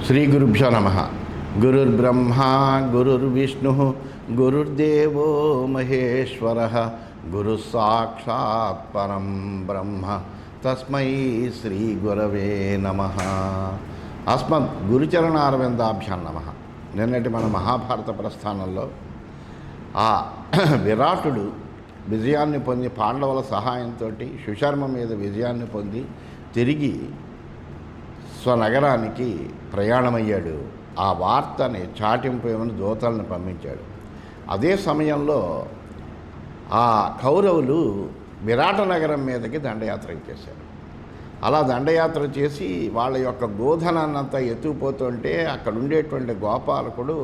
శ్రీ గురుభ్యో నమ. గురుర్బ్రహ్మ గురుర్విష్ణు గురుర్దేవో మహేశ్వర గురు సాక్షాత్ పరం బ్రహ్మ తస్మై శ్రీ గురవే నమ. అస్మద్ గురుచరణారవిందాభ్యాం నమ. నిన్నటి మన మహాభారత ప్రస్థానంలో ఆ విరాటుడు విజయాన్ని పొంది పాండవుల సహాయంతో సుశర్మ మీద విజయాన్ని పొంది తిరిగి స్వనగరానికి ప్రయాణమయ్యాడు. ఆ వార్తని చాటింపు ఏమని దూతలను పంపించాడు. అదే సమయంలో ఆ కౌరవులు విరాట నగరం మీదకి దండయాత్ర చేశారు. అలా దండయాత్ర చేసి వాళ్ళ యొక్క గోధనాన్నంతా ఎత్తుకుపోతుంటే అక్కడ ఉండేటువంటి గోపాలకుడు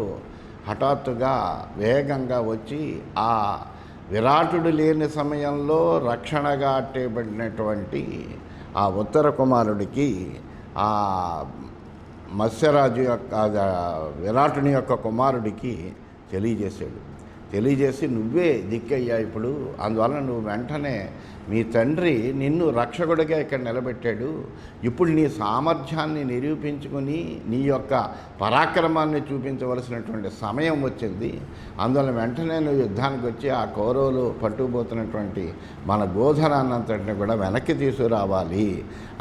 హఠాత్తుగా వేగంగా వచ్చి ఆ విరాటుడు లేని సమయంలో రక్షణగా అట్టేబడినటువంటి ఆ ఉత్తర కుమారుడికి ఆ మత్స్యరాజు యొక్క విరాటుని యొక్క కుమారుడికి తెలియజేసి నువ్వే దిక్కయ్యా ఇప్పుడు, అందువల్ల నువ్వు వెంటనే మీ తండ్రి నిన్ను రక్షకుడిగా ఇక్కడ నిలబెట్టాడు, ఇప్పుడు నీ సామర్థ్యాన్ని నిరూపించుకొని నీ యొక్క పరాక్రమాన్ని చూపించవలసినటువంటి సమయం వచ్చింది, అందువల్ల వెంటనే నువ్వు యుద్ధానికి వచ్చి ఆ కౌరవులు పట్టుకుపోతున్నటువంటి మన గోధనాన్నంతటిని కూడా వెనక్కి తీసుకురావాలి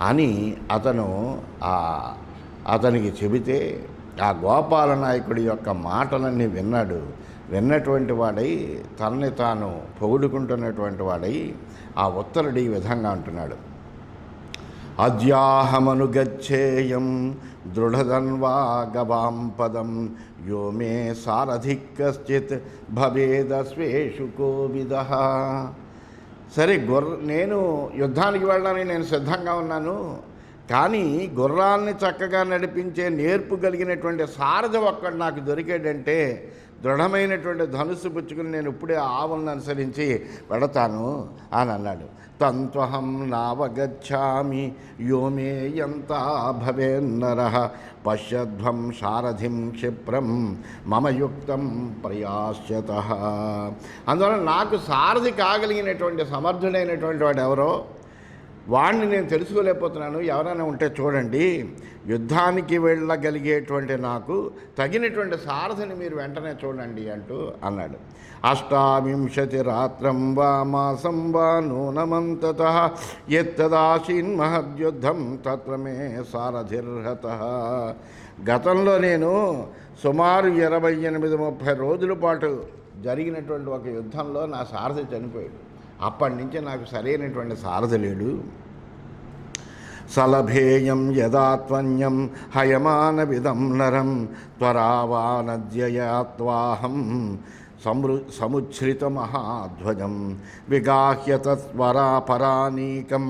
అని అతనికి చెబితే ఆ గోపాల నాయకుడి యొక్క మాటలన్నీ విన్నటువంటి వాడై తనని తాను పొగుడుకుంటున్నటువంటి వాడై ఆ ఉత్తరుడు ఈ విధంగా అంటున్నాడు. అద్యాహమనుగచ్చేయం దృఢధన్వా గవాం పదం యో మే సారథి కశ్చిత్ భవేదస్వేషు కోవిదః. సరే, నేను యుద్ధానికి వెళ్ళడానికి నేను సిద్ధంగా ఉన్నాను, కానీ గుర్రాన్ని చక్కగా నడిపించే నేర్పు కలిగినటువంటి సారథి ఒక్కడు నాకు దొరికాడంటే దృఢమైనటువంటి ధనుస్సు పుచ్చుకుని నేను ఇప్పుడే ఆవులను అనుసరించి వెడతాను అని అన్నాడు. తంత్వహం నావగచ్చామి యోమే ఎంత భవేన్నరః పశ్యధ్వం సారథిం క్షిప్రం మమ యుక్తం ప్రయాస్యతః. అందువల్ల నాకు సారథి కాగలిగినటువంటి సమర్థుడైనటువంటి వాడు ఎవరో వాడిని నేను తెలుసుకోలేకపోతున్నాను, ఎవరైనా ఉంటే చూడండి, యుద్ధానికి వెళ్ళగలిగేటువంటి నాకు తగినటువంటి సారథిని మీరు వెంటనే చూడండి అంటూ అన్నాడు. అష్టావింశతి రాత్రం వా మాసం వా నూనమంతతః యత్తదాసీన్ మహద్యుద్ధం తత్ర మే సారథిర్హతః. గతంలో నేను సుమారు 28-30 రోజుల పాటు జరిగినటువంటి ఒక యుద్ధంలో నా సారథి చనిపోయాడు. అప్పటి నుంచి నాకు సరైనటువంటి సారథి లేడు. సలభేయం యదాత్వన్యం హయమాన విదం నరం త్వరావానద్యయాత్వాహం సముచ్ఛ్రిత మహాధ్వజం విగాహ్య తత్వరాపరానీకం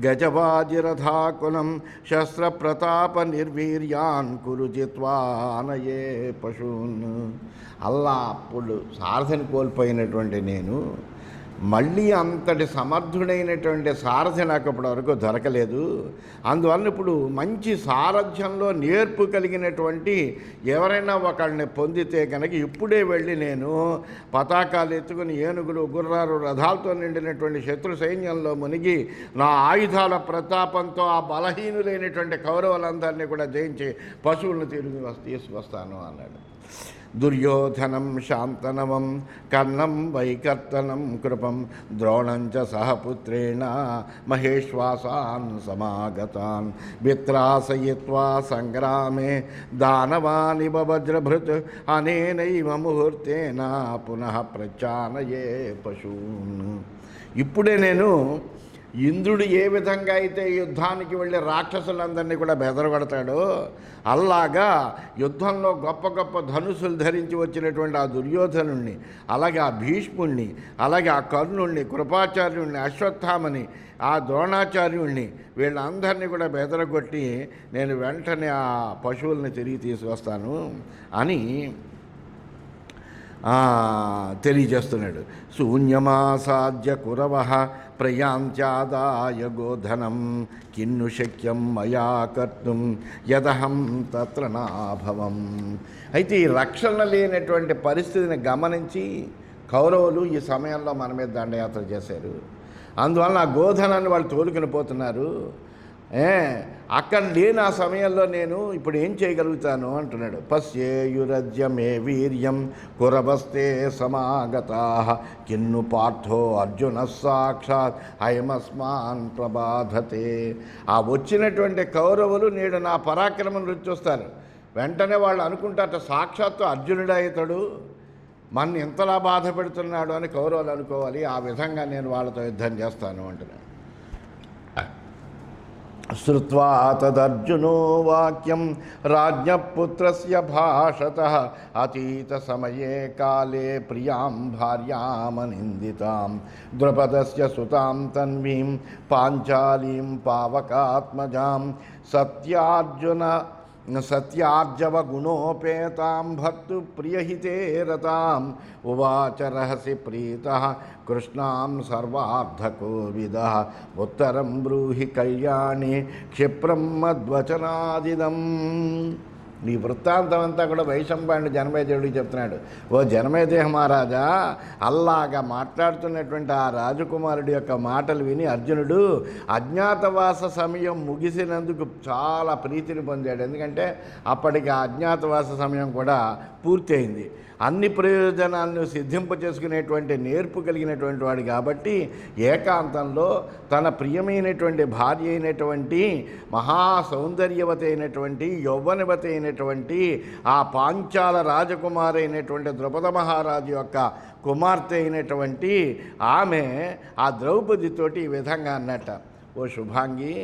గజవాజిరథాకులం శస్త్రప్రతాప నిర్వీర్యాన్ కురు జిత్వానయే పశూన్. అల్లా అప్పుడు సారథిని కోల్పోయినటువంటి నేను మళ్ళీ అంతటి సమర్థుడైనటువంటి సారథి నాకు ఇప్పటివరకు దొరకలేదు. అందువల్ల ఇప్పుడు మంచి సారథ్యంలో నేర్పు కలిగినటువంటి ఎవరైనా ఒకళ్ళని పొందితే కనుక ఇప్పుడే వెళ్ళి నేను పతాకాలు ఎత్తుకుని ఏనుగులు గుర్రాలు రథాలతో నిండినటువంటి శత్రు సైన్యంలో మునిగి నా ఆయుధాల ప్రతాపంతో ఆ బలహీనులైనటువంటి కౌరవులందరినీ కూడా జయించి పశువులను తీసుకొస్తాను అన్నాడు. దుర్యోధనం శాంతనవం కర్ణం వైకర్తనం కృపం ద్రోణం చ సహపుత్రేణ మహేశ్వాసాన్ సమాగతాన్ విత్రాసయిత్వా సంగ్రామే దానవానివ వజ్రభృత్ అనేనైవ ముహూర్తేన పునః ప్రచానయే పశూన్. ఇప్పుడే నేను ఇంద్రుడు ఏ విధంగా అయితే యుద్ధానికి వెళ్ళి రాక్షసులందరినీ కూడా బెదరగొడతాడో అలాగా యుద్ధంలో గొప్ప గొప్ప ధనుసులు ధరించి వచ్చినటువంటి ఆ దుర్యోధనుణ్ణి, అలాగే ఆ భీష్ముణ్ణి, అలాగే ఆ కర్ణుణ్ణి, కృపాచార్యుణ్ణి, అశ్వత్థామని, ఆ ద్రోణాచార్యుణ్ణి, వీళ్ళందరినీ కూడా బెదరగొట్టి నేను వెంటనే ఆ పశువుల్ని తిరిగి తీసుకొస్తాను అని తెలియజేస్తున్నాడు. శూన్యమాసాద్య కురవః ప్రయాంత్యాదాయ గోధనం కిన్ను శక్యం మయా కర్తుం యదహం తత్ర నాభవం. అయితే ఈ రక్షణ లేనటువంటి పరిస్థితిని గమనించి కౌరవులు ఈ సమయంలో మన మీద దండయాత్ర చేశారు. అందువలన ఆ గోధనాన్ని వాళ్ళు తోలుకుని పోతున్నారు. అక్కడ లేని ఆ సమయంలో నేను ఇప్పుడు ఏం చేయగలుగుతాను అంటున్నాడు. పశ్యేయురజ్యమే వీర్యం కురవస్తే సమాగతా కిన్ను పార్థో అర్జున సాక్షాత్ అయమస్మాన్ ప్రబాధతే. ఆ వచ్చినటువంటి కౌరవులు నేడు నా పరాక్రమం రుచి చూస్తారు. వెంటనే వాళ్ళు అనుకుంటారట, సాక్షాత్తు అర్జునుడే ఇతడు మన ఎంతలా బాధ పెడుతున్నాడు అని కౌరవులు అనుకోవాలి. ఆ విధంగా నేను వాళ్ళతో యుద్ధం చేస్తాను అంటున్నాడు. శ్రుత్వా తదర్జునో వాక్యం రాజ్ఞపుత్రస్య భాషతః అతీత సమయే కాలే ప్రియాం భార్యామనిందితాం ద్రుపదస్య సుతాం తన్వీం పాంచాలీం పావకాత్మజాం సత్యార్జవ గుణోపేతాం భర్తు ప్రియహితే రతాం ఉవాచ రహసి ప్రీతః కృష్ణాం సర్వార్థకోవిదః ఉత్తరం బ్రూహి కళ్యాణి క్షిప్రం మద్వచనాదిదం. ఈ వృత్తాంతం అంతా కూడా వైశంపాయనుడు జనమేజయుడికి చెప్తున్నాడు. ఓ జనమేజయ మహారాజా, అల్లాగా మాట్లాడుతున్నటువంటి ఆ రాజకుమారుడి యొక్క మాటలు విని అర్జునుడు అజ్ఞాతవాస సమయం ముగిసినందుకు చాలా ప్రీతిని పొందాడు. ఎందుకంటే అప్పటికి ఆ అజ్ఞాతవాస సమయం కూడా పూర్తయింది. అన్ని ప్రయోజనాలను సిద్ధింప చేసుకునేటువంటి నేర్పు కలిగినటువంటి వాడు కాబట్టి ఏకాంతంలో తన ప్రియమైనటువంటి భార్య అయినటువంటి మహాసౌందర్యవతి అయినటువంటి యౌవనవతి అయినటువంటి ఆ పాంచాల రాజకుమారి అయినటువంటి ద్రుపద మహారాజు యొక్క కుమార్తె అయినటువంటి ఆమె ఆ ద్రౌపదితోటి ఈ విధంగా అన్నట్ట, ఓ శుభాంగి,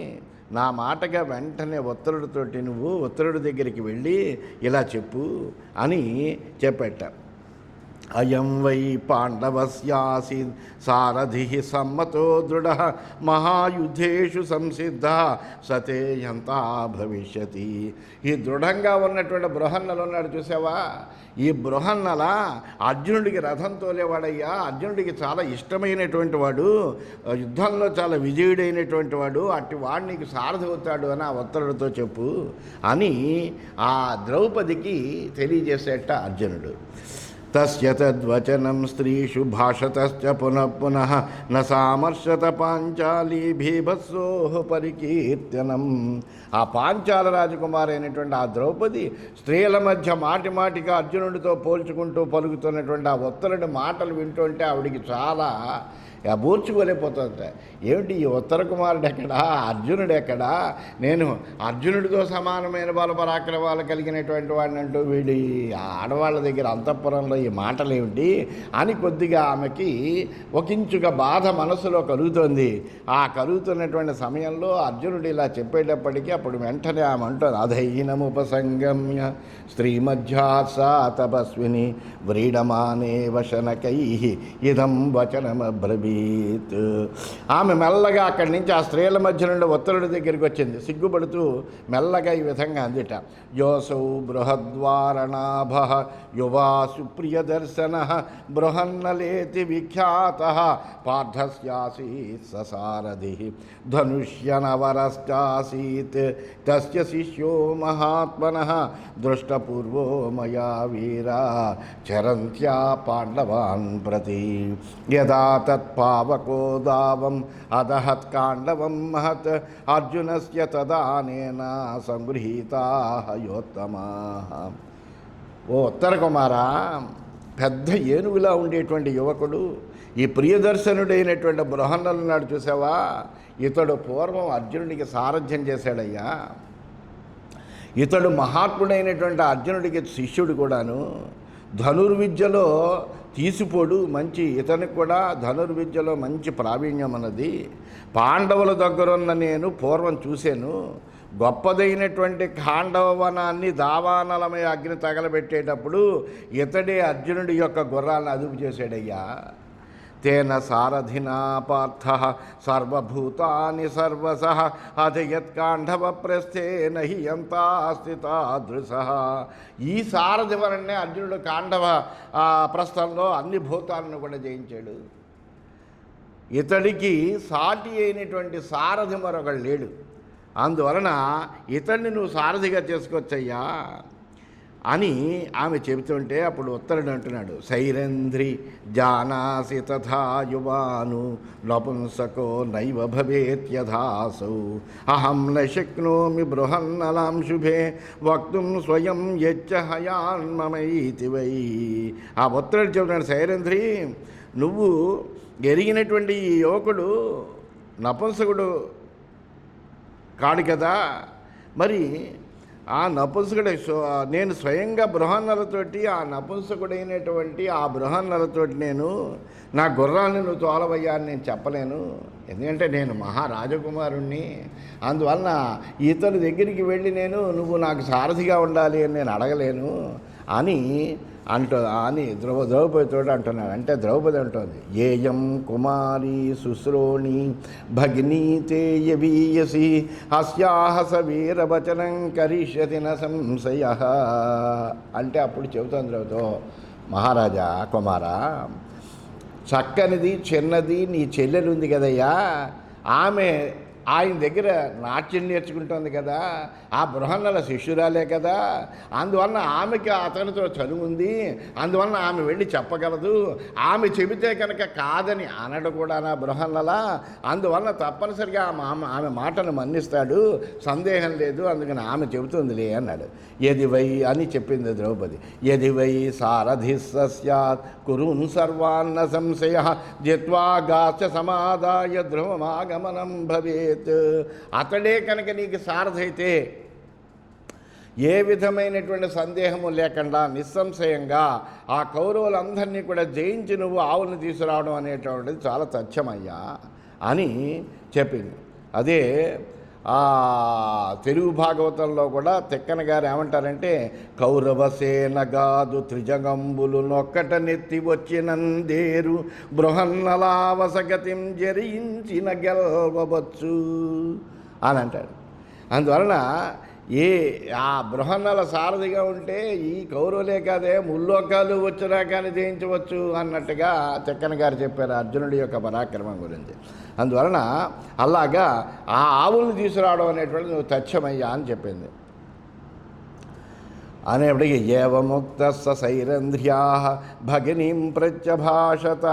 నా మాటగా వెంటనే ఉత్తరుడితోటి నువ్వు ఉత్తరుడి దగ్గరికి వెళ్ళి ఇలా చెప్పు అని చెప్పేట. అయం వై పాండవస్యాసి సారథి సమ్మతో దృఢ మహాయుద్ధేషు సంసిద్ధ సతేయంతా భవిష్యతి. ఈ దృఢంగా ఉన్నటువంటి బృహన్నలు ఉన్నాడు చూసావా, ఈ బృహన్నల అర్జునుడికి రథం తోలేవాడయ్యా. అర్జునుడికి చాలా ఇష్టమైనటువంటి వాడు, యుద్ధంలో చాలా విజయుడైనటువంటి వాడు, అట్టి వాడు నీకు సారథి అవుతాడు అని ఆ ఉత్తరుడితో చెప్పు అని ఆ ద్రౌపదికి తెలియజేసేట అర్జునుడు. తస్య తద్వచనం స్త్రీషు భాషతశ్చ పునః పునః న సామర్శత పాంచాలి భీభత్సోః పరికీర్తనం. ఆ పాంచాల రాజకుమారి అయినటువంటి ఆ ద్రౌపది స్త్రీల మధ్య మాటి మాటిగా అర్జునుడితో పోల్చుకుంటూ పలుకుతున్నటువంటి ఆ ఉత్తరుడి మాటలు వింటుంటే ఆవిడికి చాలా అబూర్చుకోలేకపోతుంది. ఏమిటి ఈ ఉత్తర కుమారుడు ఎక్కడా, అర్జునుడు ఎక్కడా, నేను అర్జునుడితో సమానమైన బలపరాక్రమాలు కలిగినటువంటి వాడిని అంటూ వీడి ఆడవాళ్ళ దగ్గర అంతఃపురంలో ఈ మాటలు ఏమిటి అని కొద్దిగా ఆమెకి ఒకంచుగా బాధ మనసులో కలుగుతోంది. ఆ కలుగుతున్నటువంటి సమయంలో అర్జునుడు ఇలా చెప్పేటప్పటికీ అప్పుడు వెంటనే ఆమె అంటుంది, అధైనముపసంగమ్య స్త్రీమధ్యా సా తపస్విని వ్రీడమానే వశనకై ఇదం వచనమబ్రవీత్. ఆమె మెల్లగా అక్కడి నుంచి ఆ స్త్రీల మధ్య నుండి ఉత్తరుడి దగ్గరికి వచ్చింది. సిగ్గుపడుతూ మెల్లగా ఈ విధంగా అందిట, యోసౌ బృహద్వారణాభ యువా సుప్రియదర్శన బృహన్నలేతి విఖ్యాత పార్థస్యాసీత్ ససారథి ధనుష్యనవరశ్చాసీత్ తస్య శిష్యో మహాత్మనః దృష్టపూర్వో మయా వీరా చరంత్యా పాండవాన్ ప్రతి యదా తత్పావకో దావం అదహత్ కాండవం మహత్ అర్జునస్య తదానేన సంగృహీతాః యోత్తమాః. ఓ ఉత్తర కుమారా, పెద్ద ఏనుగులా ఉండేటువంటి యువకుడు ఈ ప్రియదర్శనుడైనటువంటి బృహన్నలు నాడు చూసావా, ఇతడు పూర్వం అర్జునుడికి సారథ్యం చేశాడయ్యా. ఇతడు మహాత్ముడైనటువంటి అర్జునుడికి శిష్యుడు కూడాను. ధనుర్విద్యలో తీసిపోడు, మంచి ఇతనికి కూడా ధనుర్విద్యలో మంచి ప్రావీణ్యం అన్నది పాండవుల దగ్గరున్న నేను పూర్వం చూశాను. గొప్పదైనటువంటి ఖాండవ వనాన్ని దావానలమయ అగ్ని తగలబెట్టేటప్పుడు ఇతడే అర్జునుడి యొక్క గుర్రాలను అదుపు చేశాడయ్యా. తేన సారథినా పార్థ సర్వభూతాని సర్వసః అధియత్కాండవ ప్రస్థే నహి యంతా స్థితాదృశః. ఈ సారథి వలనే అర్జునుడు కాండవ ప్రస్థంలో అన్ని భూతాలను కూడా జయించాడు. ఇతడికి సాటి అయినటువంటి సారథి మరొకడు లేడు. అందువలన ఇతడిని నువ్వు సారథిగా చేసుకోవచ్చయ్యా అని ఆమె చెబుతుంటే అప్పుడు ఉత్తరుడు అంటున్నాడు, సైరంధ్రి జానాసి తథా యువాను నపుంసకో నైవ భవేత్యథాసౌ అహం న శక్నోమి బృహన్నలాం శుభే వక్తుం స్వయం యచ్చ హయాన్మమైతి వై. ఆ ఉత్తరుడు చెబుతున్నాడు, సైరంధ్రి నువ్వు ఎరిగినటువంటి ఈ యువకుడు నపుంసకుడు కాడు కదా, మరి ఆ నపుంసకుడు నేను స్వయంగా బృహన్నలతోటి ఆ నపుంసకుడైనటువంటి ఆ బృహన్నలతోటి నేను నా గుర్రాన్ని నువ్వు తోలవయ్యా అని నేను చెప్పలేను, ఎందుకంటే నేను మహారాజకుమారుణ్ణి. అందువలన ఇతని దగ్గరికి వెళ్ళి నువ్వు నాకు సారథిగా ఉండాలి అని నేను అడగలేను అని ద్రౌపదితో అంటున్నాడు. అంటే ద్రౌపది అంటుంది, ఏయం కుమారి శుశ్రోణి భగినీ తే యవీయసి హస్యాహస వీరవచనం కరిష్యతి న సంశయ. అంటే అప్పుడు చెబుతాను ద్రౌపదితో, మహారాజా కుమారా, చక్కనిది చిన్నది నీ చెల్లెలు ఉంది కదయ్యా, ఆమె ఆయన దగ్గర నాట్యం నేర్చుకుంటుంది కదా, ఆ బృహన్నల శిష్యురాలే కదా, అందువలన ఆమెకి అతనితో చదువు ఉంది, అందువలన ఆమె వెళ్ళి చెప్పగలదు, ఆమె చెబితే కనుక కాదని అనడు కూడా నా బృహన్నల, అందువలన తప్పనిసరిగా ఆమె మాటను మన్నిస్తాడు, సందేహం లేదు, అందుకని ఆమె చెబుతుందిలే అన్నాడు. ఎది వై అని చెప్పింది ద్రౌపది. ఎది వై సారథి సస్యాత్ కురున్ సర్వాన్న సంశయ జిత్వా గాచ సమాదాయ ధ్రువమాగమనం భవేత్. అతడే కనుక నీకు సారథైతే ఏ విధమైనటువంటి సందేహము లేకుండా నిస్సంశయంగా ఆ కౌరవులందరినీ కూడా జయించి నువ్వు ఆవులను తీసుకురావడం అనేటువంటిది చాలా తథ్యమయ్యా అని చెప్పింది. అదే తెలుగు భాగవతంలో కూడా తిక్కన గారు ఏమంటారంటే, కౌరవసేనగాదు త్రిజగంబులు నొక్కట నెత్తి వచ్చినందేరు బృహన్నలావసగతిం జరించిన గెలవచ్చు అని అంటాడు. అందువలన ఆ బృహన్నల సారథిగా ఉంటే ఈ కౌరవులే కాదే ముల్లోకాలు వచ్చినా కానీ జయించవచ్చు అన్నట్టుగా తిక్కన గారు చెప్పారు అర్జునుడి యొక్క పరాక్రమం గురించి. అందువలన అలాగా ఆ ఆవులను తీసుకురావడం అనేటువంటి నువ్వు తథ్యమయ్యా అని చెప్పింది. అనేప్పటికీ ఏవముక్త సైరంధ్ర్యా భగినీం ప్రత్యభాషత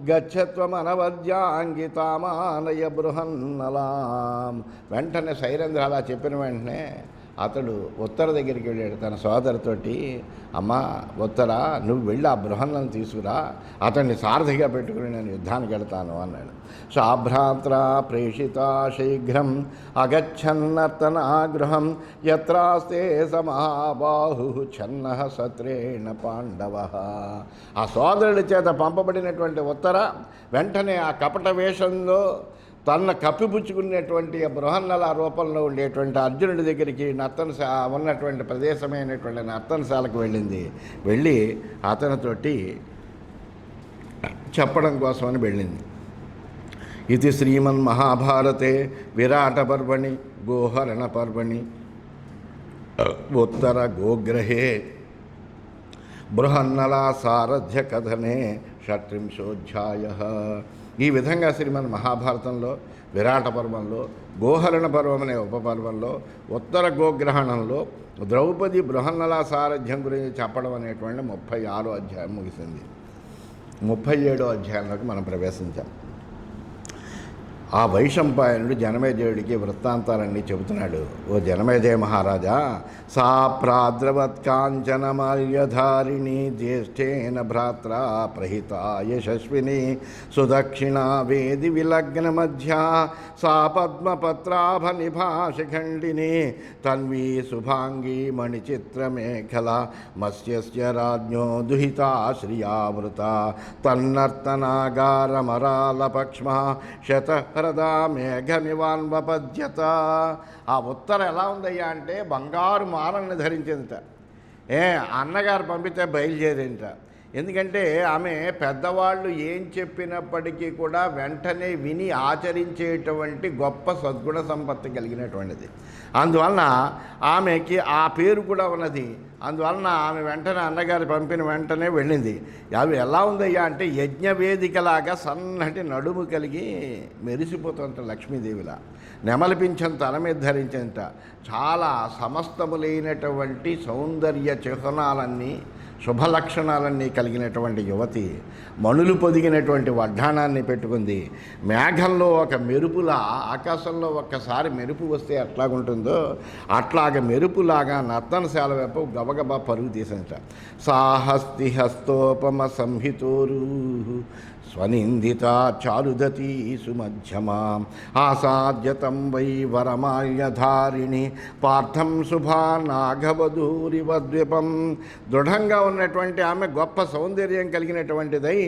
గచ్చత్వమనవద్యాంగితామానయ బృహన్నలాం. వెంటనే సైరంధ్ర అలా చెప్పిన వెంటనే అతడు ఉత్తర దగ్గరికి వెళ్ళాడు తన సోదరితోటి, అమ్మ ఉత్తర నువ్వు వెళ్ళి ఆ బృహన్నను తీసుకురా, అతన్ని సారథిగా పెట్టుకుని నేను యుద్ధానికి వెళ్తాను అన్నాడు. శాభ్రాత్ర ప్రేషిత శీఘ్రం అగచ్చన్నర్తనాగృహం యత్రాస్తే సమహాబాహు ఛన్న సత్రేణ పాండవ. ఆ సోదరుడి చేత పంపబడినటువంటి ఉత్తర వెంటనే ఆ కపట వేషంలో తన కప్పిపుచ్చుకునేటువంటి బృహన్నల రూపంలో ఉండేటువంటి అర్జునుడి దగ్గరికి ఉన్నటువంటి ప్రదేశమైనటువంటి నర్తనశాలకు వెళ్ళింది. వెళ్ళి అతనితోటి చెప్పడం కోసమని వెళ్ళింది. ఇది శ్రీమన్మహాభారతే విరాట పర్వణి గోహరణ పర్వణి ఉత్తర గోగ్రహే బృహన్నలా సారథ్య కథనే షట్త్రింశోధ్యాయ. ఈ విధంగా శ్రీమన్ మహాభారతంలో విరాట పర్వంలో గోహరణ పర్వం అనే ఉపపర్వంలో ఉత్తర గోగ్రహణంలో ద్రౌపది బృహన్నల సారథ్యం గురించి చెప్పడం అనేటువంటి 36వ అధ్యాయం ముగిసింది. 37వ అధ్యాయంలోకి మనం ప్రవేశించాం. ఆ వైశంపాయనుడు జనమేజయుడికి వృత్తాంతాలన్నీ చెబుతున్నాడు. ఓ జనమేజయ మహారాజా, సా ప్రాద్రవత్ కాంచనమాల్యధారిణి జ్యేష్ఠేన భ్రాత్రా ప్రహితా యశస్విని సుదక్షిణా వేది విలగ్న మధ్య సా పద్మపత్రాభ నిభాషిఖండిని తన్వీ శుభాంగీ మణిచిత్రమేఖల మత్స్యస్య రాజ్ఞో దుహితా శ్రియావృత తన్నర్తనాగారమరాలపక్ష్మ శత హృదా మేఘమివాన్వపద్యత. ఆ ఉత్తర ఎలా ఉందయ్యా అంటే బంగారు మాలని ధరించిందిట. అన్నగారు పంపితే బయలుదేరింట. ఎందుకంటే ఆమె పెద్దవాళ్ళు ఏం చెప్పినప్పటికీ కూడా వెంటనే విని ఆచరించేటువంటి గొప్ప సద్గుణ సంపత్తి కలిగినటువంటిది. అందువలన ఆమెకి ఆ పేరు కూడా ఉన్నది. అందువలన ఆమె వెంటనే అన్నగారు పంపిన వెంటనే వెళ్ళింది. అవి ఎలా ఉందయ్యా అంటే యజ్ఞవేదికలాగా సన్నటి నడుము కలిగి మెరిసిపోతుంట లక్ష్మీదేవిలా. నెమలి పింఛం తల మీద ధరించేంత చాలా సమస్తములైనటువంటి సౌందర్య చిహ్నాలన్నీ శుభలక్షణాలన్నీ కలిగినటువంటి యువతి మణులు పొదిగినటువంటి వడ్డాణాన్ని పెట్టుకుంది. మేఘంలో ఒక మెరుపులా, ఆకాశంలో ఒక్కసారి మెరుపు వస్తే ఎట్లాగుంటుందో అట్లాగ మెరుపులాగా నర్తనశాల వైపు గబగబా పరుగు తీసేట. సాహస్తి హస్తోపమ సంహితోరు స్వనిందిత చారుదతీ సుమధ్యమా ఆసాద్యతం వై వరమాల్యధారిణి పార్థం శుభా నాగవధూరివద్విపం. దృఢంగా ఉన్నటువంటి ఆమె గొప్ప సౌందర్యం కలిగినటువంటిదై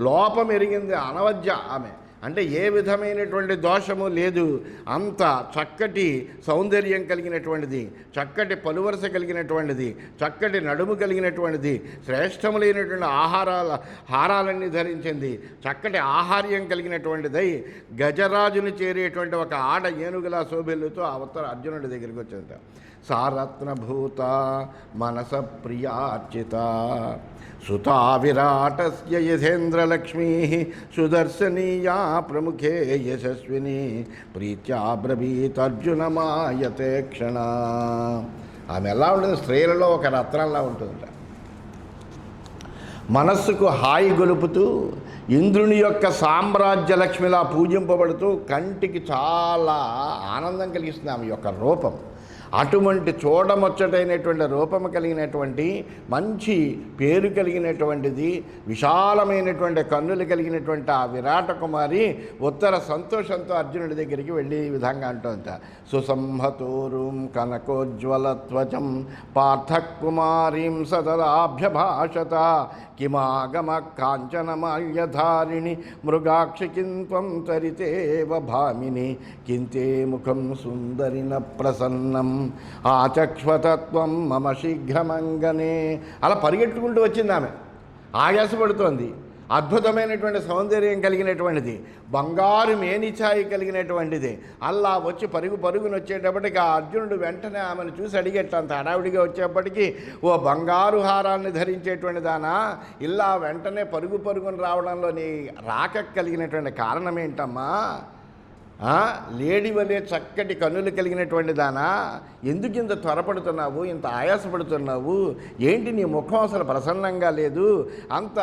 లోపం ఎరిగింది అనవద్య ఆమె. అంటే ఏ విధమైనటువంటి దోషము లేదు, అంత చక్కటి సౌందర్యం కలిగినటువంటిది, చక్కటి పలువరస కలిగినటువంటిది, చక్కటి నడుము కలిగినటువంటిది, శ్రేష్టములైనటువంటి హారాలన్నీ ధరించింది, చక్కటి ఆహార్యం కలిగినటువంటిదై గజరాజుని చేరేటువంటి ఒక ఆడ ఏనుగులా శోభిల్లుతో అవతల అర్జునుడి దగ్గరికి వచ్చింది. సారత్నభూత మనస ప్రియార్చిత సుతా విరాటస్య యథేంద్రలక్ష్మీ సుదర్శనీయా ప్రముఖే యశస్విని ప్రీత్యా బ్రవీతర్జునమాయతే క్షణ. ఆమె ఎలా ఉంటుంది? స్త్రీలలో ఒక రత్నంలా ఉంటుందిట. మనస్సుకు హాయి గొలుపుతూ ఇంద్రుని యొక్క సామ్రాజ్య లక్ష్మిలా పూజింపబడుతూ కంటికి చాలా ఆనందం కలిగిస్తుంది ఆమె యొక్క రూపం. అటువంటి చూడముచ్చటైనటువంటి రూపము కలిగినటువంటి మంచి పేరు కలిగినటువంటిది, విశాలమైనటువంటి కన్నులు కలిగినటువంటి ఆ విరాట కుమారి ఉత్తర సంతోషంతో అర్జునుడి దగ్గరికి వెళ్ళి ఈ విధంగా అంటుంట. సుసంహతోరుం కనకోజ్వలత్వచం పార్థకుమారీం సతదాభ్యభాషత కిమాగమ కాంచనమాల్యధారిణి మృగాక్షి కింత్వం తరితేవ భామిని కింతే ముఖం సుందరిన ప్రసన్నం ఆచక్ష్వతత్వం మమ శీఘ్రమంగనే. అలా పరిగెట్టుకుంటూ వచ్చింది ఆమె, ఆయాసపడుతోంది. అద్భుతమైనటువంటి సౌందర్యం కలిగినటువంటిది, బంగారు మేనిఛాయి కలిగినటువంటిది. అలా వచ్చి పరుగున వచ్చేటప్పటికి ఆ అర్జునుడు వెంటనే ఆమెను చూసి అడిగేటంత హడావిడిగా వచ్చేప్పటికీ, ఓ బంగారు హారాన్ని ధరించేటువంటి దానా, ఇలా వెంటనే పరుగున రావడంలో నీ రాక కలిగినటువంటి కారణం ఏంటమ్మా? లేడి వలె చక్కటి కన్నులు కలిగినటువంటి దానా, ఎందుకు ఇంత త్వరపడుతున్నావు, ఇంత ఆయాసపడుతున్నావు, ఏంటి నీ ముఖం అసలు ప్రసన్నంగా లేదు, అంత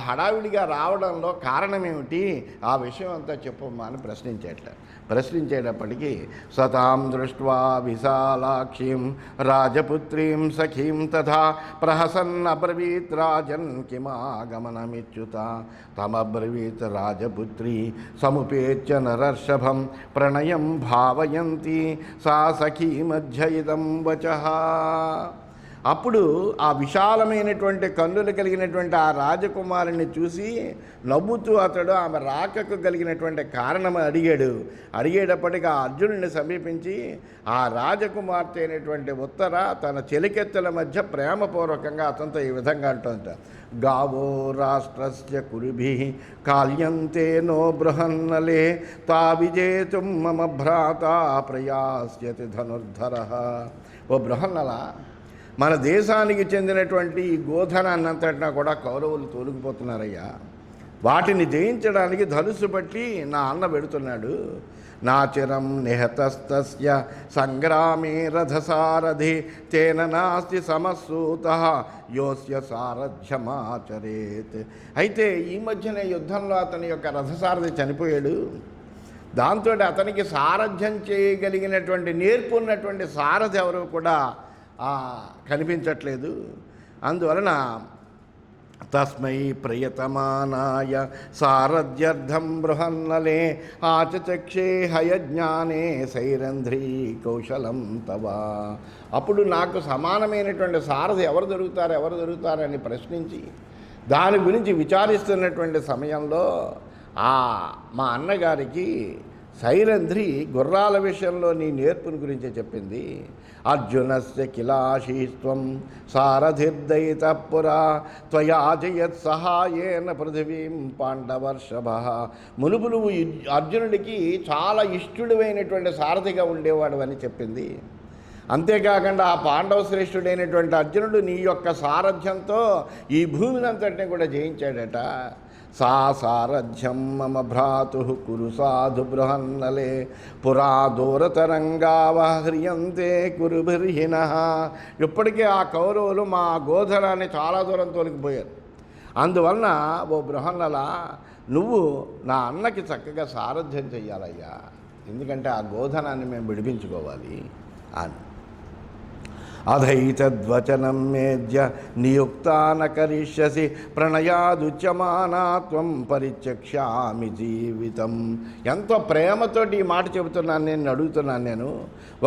హడావిడిగా రావడంలో కారణమేమిటి, ఆ విషయం అంతా చెప్పమ్మా అని ప్రశ్నించేటప్పటికీ సతాం దృష్ట్వా విశాలాక్షీం రాజపుత్రీం సఖీం తథా ప్రహసన్ అబ్రవీత్ రాజన్ కిమాగమనమిచ్యుత తమబ్రవీత్ రాజపుత్రీ సముపేత్య నరర్షభం ప్రణయం భావయంతి సా సఖీ మధ్య ఇదం వచః. అప్పుడు ఆ విశాలమైనటువంటి కన్నులు కలిగినటువంటి ఆ రాజకుమారుని చూసి నవ్వుతూ అతడు ఆమె రాకకు కలిగినటువంటి కారణం అడిగేటప్పటికీ ఆ అర్జునుడిని సమీపించి ఆ రాజకుమార్తె అయినటువంటి ఉత్తర తన చెలికెత్తల మధ్య ప్రేమపూర్వకంగా అతనితో ఈ విధంగా అంటుంట. గావో రాష్ట్రస్య కురుభి కాల్యంతే నో బృహన్నలే తా విజేతుం మమ భ్రాత ప్రయాస్యతి ధనుర్ధరః. ఓ బృహన్నల, మన దేశానికి చెందినటువంటి ఈ గోధనాన్నంతటినా కూడా కౌరవులు తోలుకుపోతున్నారయ్యా. వాటిని జయించడానికి ధనుసు బట్టి నా అన్న పెడుతున్నాడు. నా చిరం నిహతస్తస్య సంగ్రామే రథసారథి తేన నాస్తి సమస్సూతః యోస్య సారథ్యమాచరేత్. అయితే ఈ మధ్యనే యుద్ధంలో అతని యొక్క రథసారథి చనిపోయాడు. దాంతో అతనికి సారథ్యం చేయగలిగినటువంటి నేర్పు ఉన్నటువంటి సారథి ఎవరు కూడా కనిపించట్లేదు. అందువలన తస్మై ప్రియతమానాయ సారథ్యర్థం బృహన్నలే ఆచచక్షే హయజ్ఞానే సైరంధ్రీ కౌశలం తవా. అప్పుడు నాకు సమానమైనటువంటి సారథి ఎవరు దొరుకుతారని ప్రశ్నించి దాని గురించి విచారిస్తున్నటువంటి సమయంలో మా అన్నగారికి సైరంధ్రి గుర్రాల విషయంలో నీ నేర్పుని గురించి చెప్పింది. అర్జునస్య కిలాశీస్త్వం సారథిర్దయిత పురా త్వయా జయత్ సహాయేన పృథివీం పాండవర్షభ. మునుపు నువ్వు అర్జునుడికి చాలా ఇష్టుడైనటువంటి సారథిగా ఉండేవాడు అని చెప్పింది. అంతేకాకుండా ఆ పాండవ శ్రేష్ఠుడైనటువంటి అర్జునుడు నీ యొక్క సారథ్యంతో ఈ భూమినంతటిని కూడా జయించాడట. సా సారథ్యం మమ భ్రాతు కురు సాధు బృహన్నలే పురా దూరతరంగావ హ్రియంతే కురుభిర్హిన. ఇప్పటికే ఆ కౌరవులు మా గోధనాన్ని చాలా దూరం తోలికిపోయారు. అందువలన ఓ బృహన్నల, నువ్వు నా అన్నకి చక్కగా సారథ్యం చెయ్యాలయ్యా, ఎందుకంటే ఆ గోధనాన్ని మేము విడిపించుకోవాలి అని. అధైతద్వచనం మేద్య నియుక్తాన కరిష్యసి ప్రణయాదుచ్యమానాత్వం పరిచక్ష్యామి జీవితం. ఎంతో ప్రేమతోటి ఈ మాట చెబుతున్నాను, నేను అడుగుతున్నాను. నేను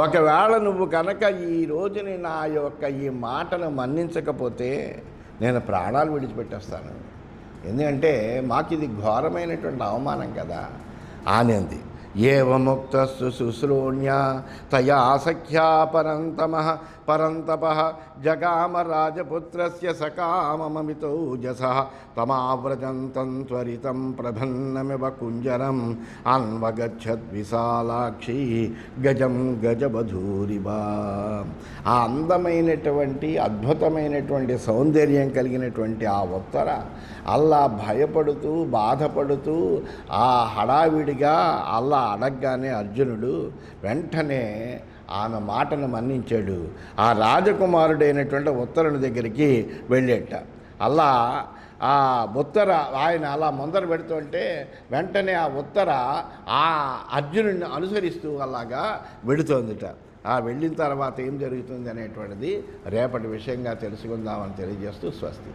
ఒకవేళ నువ్వు కనుక ఈ రోజుని నా యొక్క ఈ మాటను మన్నించకపోతే నేను ప్రాణాలు విడిచిపెట్టేస్తాను, ఎందుకంటే మాకు ఇది ఘోరమైనటువంటి అవమానం కదా ఆనంది. ఏవముక్తస్సు శుశ్రూణ్య తయా సఖ్యా పరంతప జగామ రాజపుత్రస్య సకామమమితౌజసః తమావ్రజంతం త్వరితం ప్రభన్నమివ కుంజరం అన్వగచ్చద్విశాలాక్షి గజం గజవధూరివా. ఆ అందమైనటువంటి అద్భుతమైనటువంటి సౌందర్యం కలిగినటువంటి ఆ ఉత్తర అల్లా భయపడుతూ బాధపడుతూ ఆ హడావిడిగా అల్లా అడగగానే అర్జునుడు వెంటనే ఆమె మాటను మన్నించాడు. ఆ రాజకుమారుడైనటువంటి ఉత్తరుని దగ్గరికి వెళ్ళేట. అల్లా ఆ ఉత్తర ఆయన అలా ముందర పెడుతుంటే వెంటనే ఆ ఉత్తర ఆ అర్జునుడిని అనుసరిస్తూ అలాగా వెడుతోందిట. ఆ వెళ్ళిన తర్వాత ఏం జరుగుతుంది అనేటువంటిది రేపటి విషయంగా తెలుసుకుందామని తెలియజేస్తూ స్వస్తి.